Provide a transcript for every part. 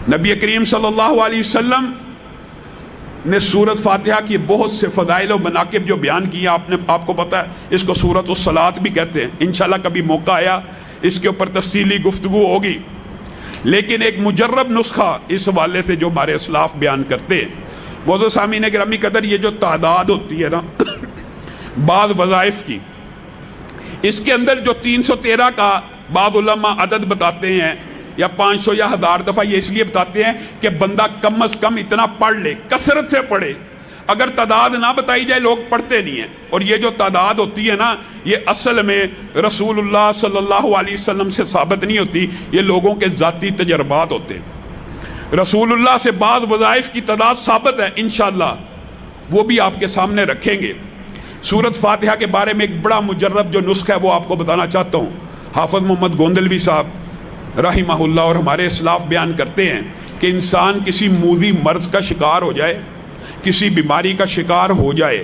نبی کریم صلی اللہ علیہ وسلم نے سورت فاتحہ کی بہت سے فضائل و مناقب جو بیان کیا، آپ کو پتہ ہے اس کو سورت الصلاۃ بھی کہتے ہیں۔ انشاءاللہ کبھی موقع آیا اس کے اوپر تفصیلی گفتگو ہوگی، لیکن ایک مجرب نسخہ اس حوالے سے جو ہمارے اسلاف بیان کرتے ہیں۔ معزز سامعین گرامی قدر، یہ جو تعداد ہوتی ہے نا بعض وظائف کی، اس کے اندر جو 313 کا بعض علماء عدد بتاتے ہیں یا 500 یا 1000 دفعہ، یہ اس لیے بتاتے ہیں کہ بندہ کم از کم اتنا پڑھ لے، کثرت سے پڑھے۔ اگر تعداد نہ بتائی جائے لوگ پڑھتے نہیں ہیں، اور یہ جو تعداد ہوتی ہے نا یہ اصل میں رسول اللہ صلی اللہ علیہ وسلم سے ثابت نہیں ہوتی، یہ لوگوں کے ذاتی تجربات ہوتے ہیں۔ رسول اللہ سے بعض وظائف کی تعداد ثابت ہے، انشاءاللہ وہ بھی آپ کے سامنے رکھیں گے۔ سورت فاتحہ کے بارے میں ایک بڑا مجرب جو نسخہ ہے وہ آپ کو بتانا چاہتا ہوں۔ حافظ محمد گوندلوی صاحب رحمہ اللہ اور ہمارے اسلاف بیان کرتے ہیں کہ انسان کسی موذی مرض کا شکار ہو جائے، کسی بیماری کا شکار ہو جائے،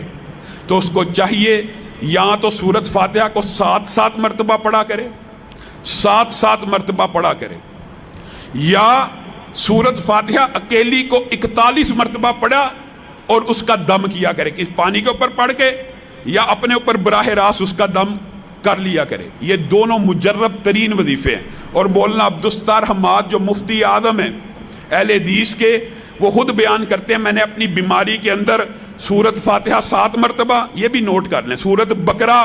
تو اس کو چاہیے یا تو سورت فاتحہ کو 7 مرتبہ پڑھا کرے، 7 مرتبہ پڑھا کرے، یا سورت فاتحہ اکیلی کو 41 مرتبہ پڑھا اور اس کا دم کیا کرے، کہ پانی کے اوپر پڑھ کے یا اپنے اوپر براہ راست اس کا دم کر لیا کرے۔ یہ دونوں مجرب ترین وظیفے ہیں۔ اور مولانا عبدالستار حماد جو مفتی اعظم ہیں اہل حدیث کے، وہ خود بیان کرتے ہیں میں نے اپنی بیماری کے اندر سورت فاتحہ 7 مرتبہ، یہ بھی نوٹ کر لیں، سورت بقرہ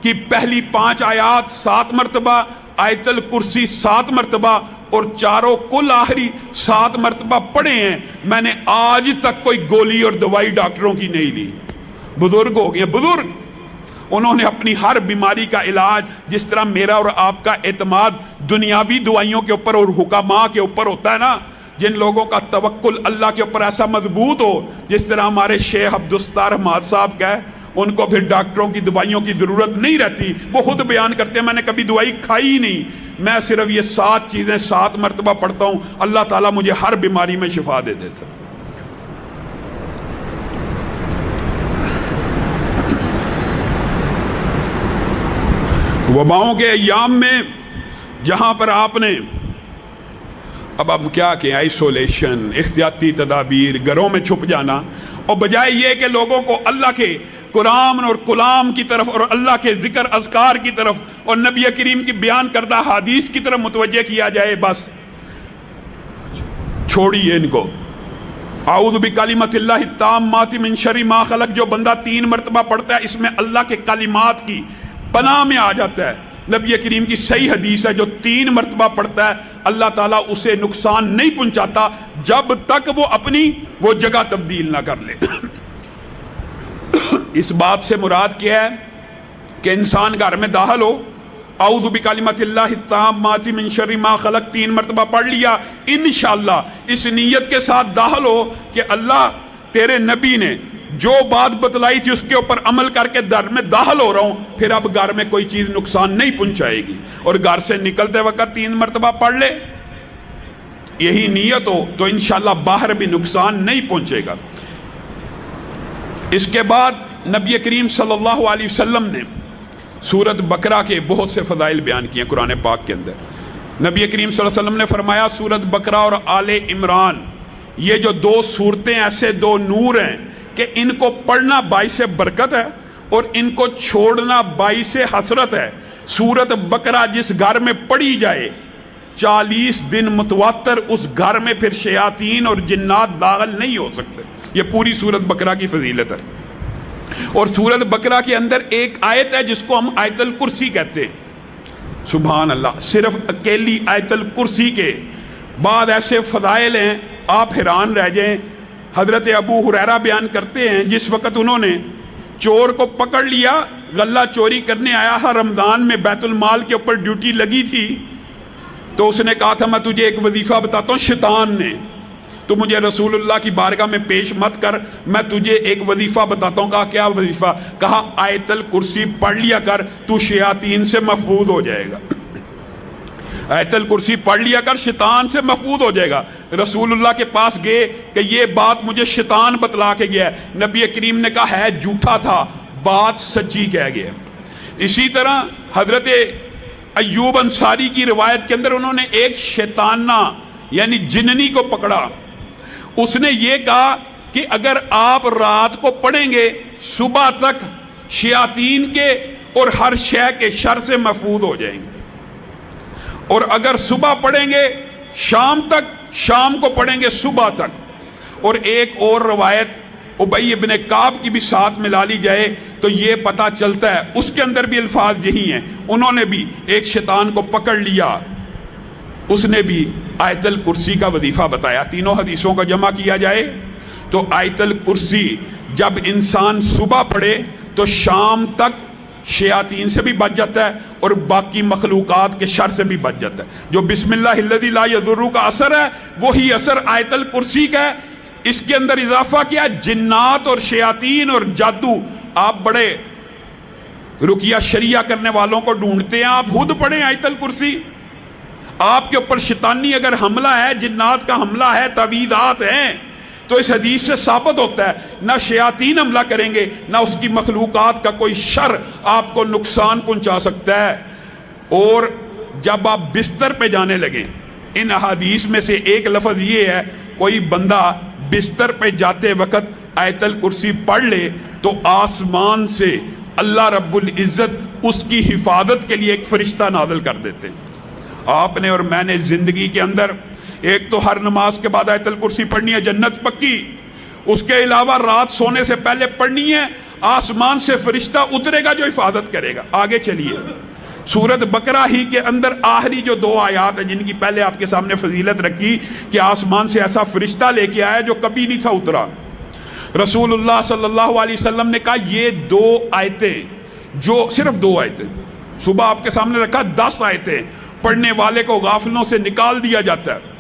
کی پہلی 5 آیات 7 مرتبہ، آیت الکرسی 7 مرتبہ، اور چاروں کل آخری 7 مرتبہ پڑھے ہیں۔ میں نے آج تک کوئی گولی اور دوائی ڈاکٹروں کی نہیں لی۔ بزرگ ہو گئے، بزرگ، انہوں نے اپنی ہر بیماری کا علاج، جس طرح میرا اور آپ کا اعتماد دنیاوی دوائیوں کے اوپر اور حکماء کے اوپر ہوتا ہے نا، جن لوگوں کا توکل اللہ کے اوپر ایسا مضبوط ہو، جس طرح ہمارے شیخ عبدالستار حماد صاحب کا ہے، ان کو پھر ڈاکٹروں کی دوائیوں کی ضرورت نہیں رہتی۔ وہ خود بیان کرتے ہیں میں نے کبھی دوائی کھائی ہی نہیں، میں صرف یہ 7 چیزیں 7 مرتبہ پڑھتا ہوں، اللہ تعالیٰ مجھے ہر بیماری میں شفا دے دیتا۔ وباؤں کے ایام میں جہاں پر آپ نے اب کیا کہ آئسولیشن، احتیاطی تدابیر، گھروں میں چھپ جانا، اور بجائے یہ کہ لوگوں کو اللہ کے قرآن اور کلام کی طرف اور اللہ کے ذکر اذکار کی طرف اور نبی کریم کی بیان کردہ حدیث کی طرف متوجہ کیا جائے، بس چھوڑیے ان کو۔ اعوذ بکلمۃ اللہ التامات من شر ما خلق، جو بندہ 3 مرتبہ پڑھتا ہے اس میں اللہ کے کلمات کی پناہ میں آ جاتا ہے۔ نبی کریم کی صحیح حدیث ہے جو 3 مرتبہ پڑھتا ہے اللہ تعالیٰ اسے نقصان نہیں پہنچاتا جب تک وہ اپنی وہ جگہ تبدیل نہ کر لے۔ اس بات سے مراد کیا ہے کہ انسان گھر میں داخل ہو، اعوذ بکلمۃ اللہ التامات من شر ما خلق 3 مرتبہ پڑھ لیا، انشاءاللہ اس نیت کے ساتھ داخل ہو کہ اللہ تیرے نبی نے جو بات بتلائی تھی اس کے اوپر عمل کر کے گھر میں داخل ہو رہا ہوں، پھر اب گھر میں کوئی چیز نقصان نہیں پہنچائے گی، اور گھر سے نکلتے وقت 3 مرتبہ پڑھ لے، یہی نیت ہو تو انشاءاللہ باہر بھی نقصان نہیں پہنچے گا۔ اس کے بعد نبی کریم صلی اللہ علیہ وسلم نے سورت بقرہ کے بہت سے فضائل بیان کیے ہیں قرآن پاک کے اندر۔ نبی کریم صلی اللہ علیہ وسلم نے فرمایا سورت بقرہ اور آل عمران یہ جو 2 صورتیں ایسے 2 نور ہیں کہ ان کو پڑھنا باعث برکت ہے اور ان کو چھوڑنا باعث حسرت ہے۔ سورت بقرہ جس گھر میں پڑھی جائے 40 دن متواتر اس گھر میں پھر شیاطین اور جنات داخل نہیں ہو سکتے۔ یہ پوری سورت بقرہ کی فضیلت ہے۔ اور سورت بقرہ کے اندر ایک آیت ہے جس کو ہم آیت الکرسی کہتے ہیں۔ سبحان اللہ، صرف اکیلی آیت الکرسی کے بعد ایسے فضائل ہیں آپ حیران رہ جائیں۔ حضرت ابو ہریرہ بیان کرتے ہیں جس وقت انہوں نے چور کو پکڑ لیا، غلہ چوری کرنے آیا تھا، رمضان میں بیت المال کے اوپر ڈیوٹی لگی تھی، تو اس نے کہا تھا میں تجھے ایک وظیفہ بتاتا ہوں، شیطان نے تو مجھے رسول اللہ کی بارگاہ میں پیش مت کر، میں تجھے ایک وظیفہ بتاتا ہوں۔ کہا کیا وظیفہ؟ کہا آیت الکرسی پڑھ لیا کر، تو شیاطین سے محفوظ ہو جائے گا۔ آیت الکرسی پڑھ لیا کر، شیطان سے محفوظ ہو جائے گا۔ رسول اللہ کے پاس گئے کہ یہ بات مجھے شیطان بتلا کے گیا ہے۔ نبی کریم نے کہا ہے جھوٹا تھا، بات سچی کہہ گیا۔ اسی طرح حضرت ایوب انصاری کی روایت کے اندر انہوں نے ایک شیطانہ یعنی جننی کو پکڑا. اس نے یہ کہا کہ اگر آپ رات کو پڑھیں گے صبح تک شیاطین کے اور ہر شے کے شر سے محفوظ ہو جائیں گے, اور اگر صبح پڑھیں گے شام تک, شام کو پڑھیں گے صبح تک. اور ایک اور روایت ابی ابن کعب کی بھی ساتھ ملا لی جائے تو یہ پتہ چلتا ہے, اس کے اندر بھی الفاظ یہی ہیں. انہوں نے بھی ایک شیطان کو پکڑ لیا, اس نے بھی آیت الکرسی کا وظیفہ بتایا. تینوں حدیثوں کا جمع کیا جائے تو آیت الکرسی جب انسان صبح پڑھے تو شام تک شیاطین سے بھی بچ جاتا ہے اور باقی مخلوقات کے شر سے بھی بچ جاتا ہے. جو بسم اللہ الذی لا یضر کا اثر ہے وہی اثر آیت الکرسی کا ہے. اس کے اندر اضافہ کیا, جنات اور شیاطین اور جادو. آپ بڑے رقیہ شریعہ کرنے والوں کو ڈھونڈتے ہیں, آپ خود پڑھیں آیت الکرسی. آپ کے اوپر شیطانی اگر حملہ ہے, جنات کا حملہ ہے, تعویذات ہیں, تو اس حدیث سے ثابت ہوتا ہے نہ شیاطین حملہ کریں گے نہ اس کی مخلوقات کا کوئی شر آپ کو نقصان پہنچا سکتا ہے. اور جب آپ بستر پہ جانے لگیں, ان احادیث میں سے ایک لفظ یہ ہے, کوئی بندہ بستر پہ جاتے وقت آیت الکرسی پڑھ لے تو آسمان سے اللہ رب العزت اس کی حفاظت کے لیے ایک فرشتہ نازل کر دیتے ہیں. آپ نے اور میں نے زندگی کے اندر ایک تو ہر نماز کے بعد آیت الکرسی پڑھنی ہے, جنت پکی. اس کے علاوہ رات سونے سے پہلے پڑھنی ہے, آسمان سے فرشتہ اترے گا جو حفاظت کرے گا. آگے چلیے, سورت بقرہ ہی کے اندر آخری جو 2 آیات ہیں جن کی پہلے آپ کے سامنے فضیلت رکھی کہ آسمان سے ایسا فرشتہ لے کے آیا جو کبھی نہیں تھا اترا. رسول اللہ صلی اللہ علیہ وسلم نے کہا یہ 2 آیتیں, جو صرف 2 آیتیں, صبح آپ کے سامنے رکھا 10 آیتیں, پڑھنے والے کو غافلوں سے نکال دیا جاتا ہے.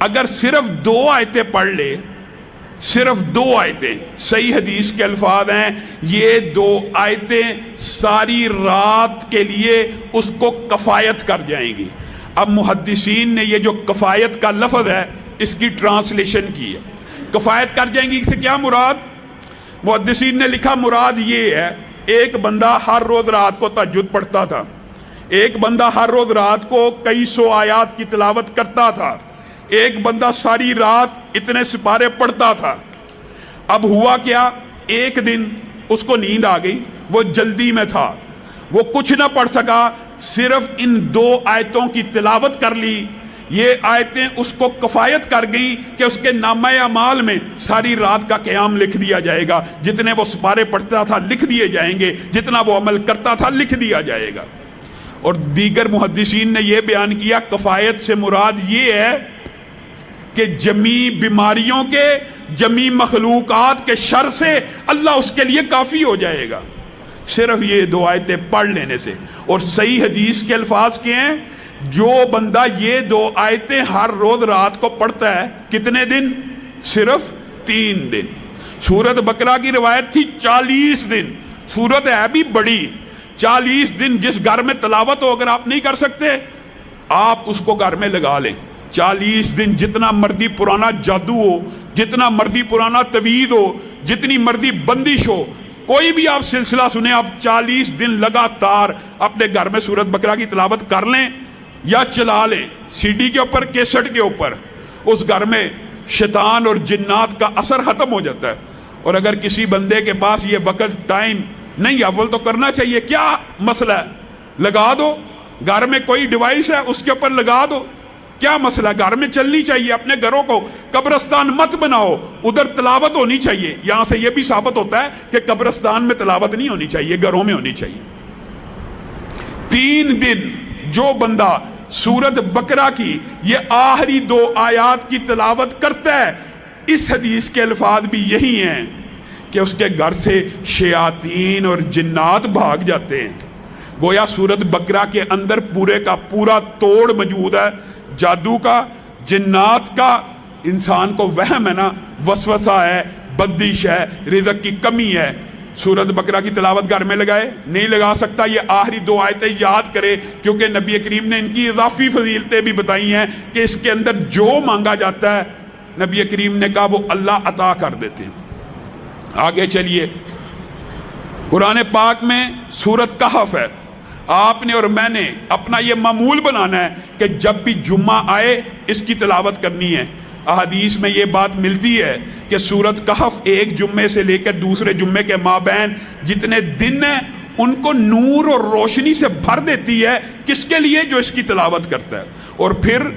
اگر صرف 2 آیتیں پڑھ لے, صرف 2 آیتیں, صحیح حدیث کے الفاظ ہیں یہ 2 آیتیں ساری رات کے لیے اس کو کفایت کر جائیں گی. اب محدثین نے یہ جو کفایت کا لفظ ہے اس کی ٹرانسلیشن کی ہے. کفایت کر جائیں گی سے کیا مراد؟ محدثین نے لکھا مراد یہ ہے, ایک بندہ ہر روز رات کو تہجد پڑھتا تھا, ایک بندہ ہر روز رات کو کئی 100 آیات کی تلاوت کرتا تھا, ایک بندہ ساری رات اتنے سپارے پڑھتا تھا. اب ہوا کیا, ایک دن اس کو نیند آ گئی, وہ جلدی میں تھا, وہ کچھ نہ پڑھ سکا, صرف ان 2 آیتوں کی تلاوت کر لی. یہ آیتیں اس کو کفایت کر گئیں کہ اس کے نامہ اعمال میں ساری رات کا قیام لکھ دیا جائے گا, جتنے وہ سپارے پڑھتا تھا لکھ دیے جائیں گے, جتنا وہ عمل کرتا تھا لکھ دیا جائے گا. اور دیگر محدثین نے یہ بیان کیا کفایت سے مراد یہ ہے کہ جمی بیماریوں کے, جمی مخلوقات کے شر سے اللہ اس کے لیے کافی ہو جائے گا صرف یہ 2 آیتیں پڑھ لینے سے. اور صحیح حدیث کے الفاظ کے ہیں, جو بندہ یہ 2 آیتیں ہر روز رات کو پڑھتا ہے, کتنے دن؟ صرف 3 دن. سورت بقرہ کی روایت تھی 40 دن, سورت ہے بھی بڑی, 40 دن جس گھر میں تلاوت ہو اگر آپ نہیں کر سکتے آپ اس کو گھر میں لگا لیں. 40 دن جتنا مرضی پرانا جادو ہو, جتنا مرضی پرانا تویز ہو, جتنی مرضی بندش ہو, کوئی بھی آپ سلسلہ سنیں, آپ 40 دن لگاتار اپنے گھر میں سورت بقرہ کی تلاوت کر لیں یا چلا لیں سی ڈی کے اوپر, کیسٹ کے اوپر, اس گھر میں شیطان اور جنات کا اثر ختم ہو جاتا ہے. اور اگر کسی بندے کے پاس یہ وقت ٹائم نہیں, اول تو کرنا چاہیے, کیا مسئلہ ہے, لگا دو. گھر میں کوئی ڈیوائس ہے اس کے اوپر لگا دو, کیا مسئلہ, گھر میں چلنی چاہیے. اپنے گھروں کو قبرستان مت بناؤ, ادھر تلاوت ہونی چاہیے. یہاں سے یہ بھی ثابت ہوتا ہے کہ قبرستان میں تلاوت نہیں ہونی چاہیے, گھروں میں ہونی چاہیے. 3 دن جو بندہ سورت بقرہ کی یہ آخری 2 آیات کی تلاوت کرتا ہے, اس حدیث کے الفاظ بھی یہی ہیں کہ اس کے گھر سے شیاطین اور جنات بھاگ جاتے ہیں. گویا سورت بقرہ کے اندر پورے کا پورا توڑ موجود ہے, جادو کا, جنات کا. انسان کو وہم ہے نا, وسوسہ ہے, بدش ہے, رزق کی کمی ہے. سورت بقرہ کی تلاوت گھر میں لگائے, نہیں لگا سکتا, یہ آخری 2 آیتیں یاد کرے, کیونکہ نبی کریم نے ان کی اضافی فضیلتیں بھی بتائی ہیں کہ اس کے اندر جو مانگا جاتا ہے نبی کریم نے کہا وہ اللہ عطا کر دیتے ہیں. آگے چلیے, قرآن پاک میں سورت کہف ہے, آپ نے اور میں نے اپنا یہ معمول بنانا ہے کہ جب بھی جمعہ آئے اس کی تلاوت کرنی ہے۔ احادیث میں یہ بات ملتی ہے کہ سورۃ کہف ایک جمعے سے لے کر دوسرے جمعے کے مابین جتنے دن ہیں ان کو نور اور روشنی سے بھر دیتی ہے۔ کس کے لیے؟ جو اس کی تلاوت کرتا ہے۔ اور پھر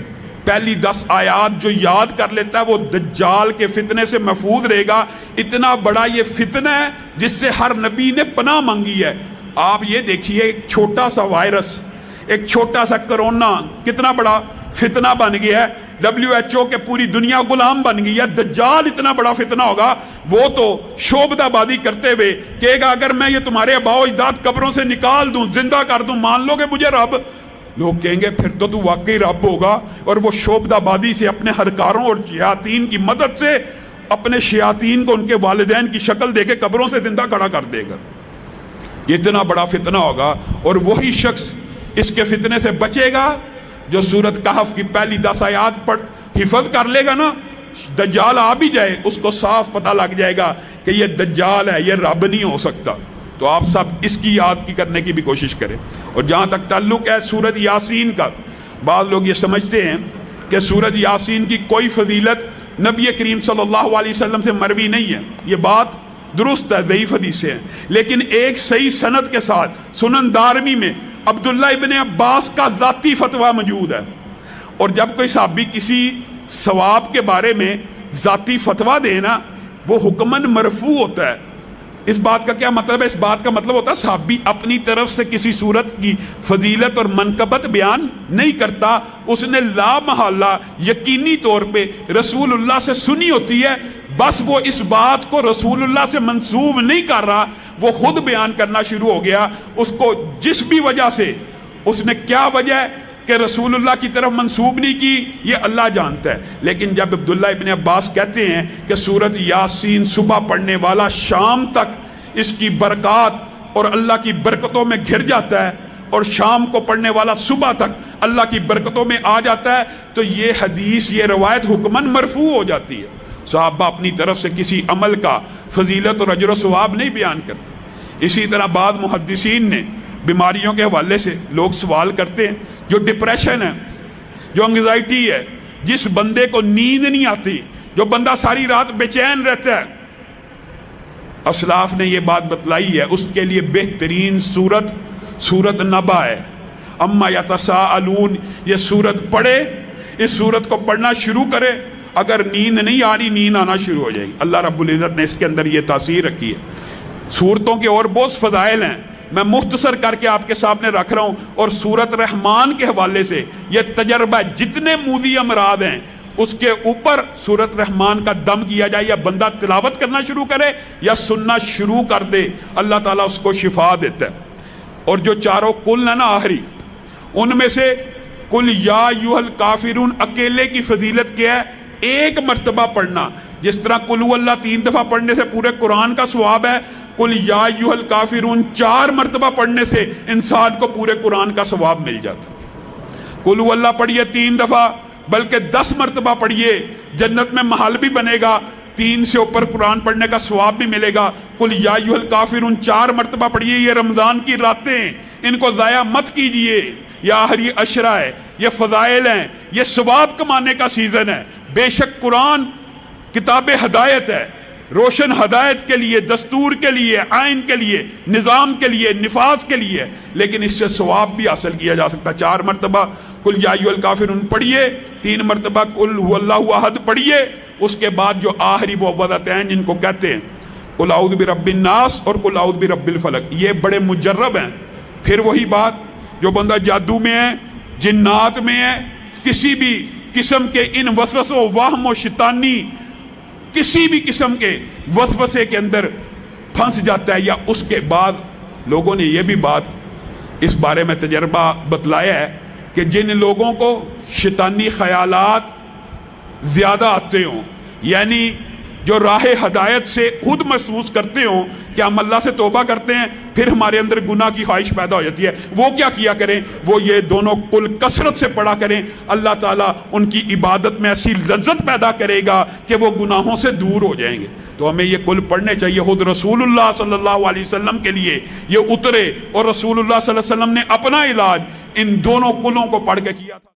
پہلی 10 آیات جو یاد کر لیتا ہے وہ دجال کے فتنے سے محفوظ رہے گا۔ اتنا بڑا یہ فتنہ ہے جس سے ہر نبی نے پناہ مانگی ہے۔ آپ یہ دیکھیے، ایک چھوٹا سا وائرس، ایک چھوٹا سا کرونا کتنا بڑا فتنہ بن گیا ہے۔ WHO کے پوری دنیا غلام بن گئی ہے۔ دجال اتنا بڑا فتنہ ہوگا، وہ تو شعبدہ بازی کرتے ہوئے کہے گا اگر میں یہ تمہارے آباء و اجداد قبروں سے نکال دوں، زندہ کر دوں، مان لو گے مجھے رب؟ لوگ کہیں گے پھر تو واقعی رب ہوگا، اور وہ شعبدہ بازی سے اپنے ہرکاروں اور شیاطین کی مدد سے اپنے شیاطین کو ان کے والدین کی شکل دے کے قبروں سے زندہ کھڑا کر دے گا۔ یہ اتنا بڑا فتنہ ہوگا، اور وہی شخص اس کے فتنے سے بچے گا جو سورۃ کہف کی پہلی 10 آیات پڑھ حفظ کر لے گا نا۔ دجال آ بھی جائے اس کو صاف پتہ لگ جائے گا کہ یہ دجال ہے، یہ رب نہیں ہو سکتا۔ تو آپ سب اس کی یاد کی کرنے کی بھی کوشش کریں۔ اور جہاں تک تعلق ہے سورۃ یاسین کا، بعض لوگ یہ سمجھتے ہیں کہ سورۃ یاسین کی کوئی فضیلت نبی کریم صلی اللہ علیہ وسلم سے مروی نہیں ہے۔ یہ بات درست ہے، ضعیف حدیث ہے، لیکن ایک صحیح سند کے ساتھ سنن دارمی میں عبداللہ ابن عباس کا ذاتی فتویٰ موجود ہے۔ اور جب کوئی صحابی کسی ثواب کے بارے میں ذاتی فتویٰ دینا، وہ حکماً مرفوع ہوتا ہے۔ اس بات کا کیا مطلب ہے؟ اس بات کا مطلب ہوتا ہے صحابی اپنی طرف سے کسی صورت کی فضیلت اور منقبت بیان نہیں کرتا، اس نے لا محالہ یقینی طور پہ رسول اللہ سے سنی ہوتی ہے، بس وہ اس بات کو رسول اللہ سے منسوب نہیں کر رہا، وہ خود بیان کرنا شروع ہو گیا۔ اس کو جس بھی وجہ سے، اس نے کیا وجہ ہے کہ رسول اللہ کی طرف منسوب نہیں کی، یہ اللہ جانتا ہے۔ لیکن جب عبداللہ ابن عباس کہتے ہیں کہ سورۃ یاسین صبح پڑھنے والا شام تک اس کی برکات اور اللہ کی برکتوں میں گھر جاتا ہے، اور شام کو پڑھنے والا صبح تک اللہ کی برکتوں میں آ جاتا ہے، تو یہ حدیث، یہ روایت حکماً مرفوع ہو جاتی ہے۔ صحابہ اپنی طرف سے کسی عمل کا فضیلت اور اجر و ثواب نہیں بیان کرتے۔ اسی طرح بعض محدثین نے بیماریوں کے حوالے سے لوگ سوال کرتے ہیں، جو ڈپریشن ہے، جو انگزائٹی ہے، جس بندے کو نیند نہیں آتی، جو بندہ ساری رات بے چین رہتا ہے، اسلاف نے یہ بات بتلائی ہے، اس کے لیے بہترین سورت نبا ہے۔ اما یتساءلون، یہ سورت پڑھے، اس سورت کو پڑھنا شروع کرے، اگر نیند نہیں آ رہی، نیند آنا شروع ہو جائے گی۔ اللہ رب العزت نے اس کے اندر یہ تاثیر رکھی ہے۔ سورتوں کے اور بہت فضائل ہیں، میں مختصر کر کے آپ کے سامنے رکھ رہا ہوں۔ اور سورت رحمان کے حوالے سے یہ تجربہ، جتنے موذی امراض ہیں اس کے اوپر سورت رحمان کا دم کیا جائے، یا بندہ تلاوت کرنا شروع کرے یا سننا شروع کر دے، اللہ تعالیٰ اس کو شفا دیتا ہے۔ اور جو چاروں کل ہے نا آخری، ان میں سے کل یا ایھا الکافرون اکیلے کی فضیلت کیا ہے؟ ایک مرتبہ پڑھنا۔ جس طرح قل هو اللہ 3 دفعہ پڑھنے سے پورے قرآن کا ثواب ہے، قل یا ایھا الکافرون 4 مرتبہ پڑھنے سے انسان کو پورے قرآن کا ثواب مل جاتا۔ قل هو اللہ پڑھیے 3 دفعہ، بلکہ 10 مرتبہ پڑھیے، جنت میں محل بھی بنے گا، 3 سے اوپر قرآن پڑھنے کا ثواب بھی ملے گا۔ قل یا ایھا الکافرون 4 مرتبہ پڑھیے۔ یہ رمضان کی راتیں، ان کو ضائع مت کیجئے، یہ آخری عشرہ ہے، یہ فضائل ہیں، یہ ثواب کمانے کا سیزن ہے۔ بے شک قرآن کتاب ہدایت ہے، روشن ہدایت کے لیے، دستور کے لیے، آئین کے لیے، نظام کے لیے، نفاذ کے لیے، لیکن اس سے ثواب بھی حاصل کیا جا سکتا ہے۔ 4 مرتبہ قل یا ایھا الکافرون پڑھیے، 3 مرتبہ قل هو اللہ احد پڑھیے، اس کے بعد جو آخری معوذتین جن کو کہتے ہیں، قل اعوذ برب الناس اور قل اعوذ برب الفلق، یہ بڑے مجرب ہیں۔ پھر وہی بات، جو بندہ جادو میں ہے، جنات میں ہے، کسی بھی قسم کے ان وسوسوں، وہم و شیطانی کسی بھی قسم کے وسوسے کے اندر پھنس جاتا ہے، یا اس کے بعد لوگوں نے یہ بھی بات اس بارے میں تجربہ بتلایا ہے کہ جن لوگوں کو شیطانی خیالات زیادہ آتے ہوں، یعنی جو راہ ہدایت سے خود محسوس کرتے ہوں کہ ہم اللہ سے توبہ کرتے ہیں، پھر ہمارے اندر گناہ کی خواہش پیدا ہو جاتی ہے، وہ کیا کیا کریں؟ وہ یہ دونوں کل کثرت سے پڑھا کریں، اللہ تعالیٰ ان کی عبادت میں ایسی لذت پیدا کرے گا کہ وہ گناہوں سے دور ہو جائیں گے۔ تو ہمیں یہ کل پڑھنے چاہیے. خود رسول اللہ صلی اللہ علیہ وسلم کے لیے یہ اترے اور رسول اللہ صلی اللہ علیہ وسلم نے اپنا علاج ان دونوں کلوں کو پڑھ کے کیا تھا.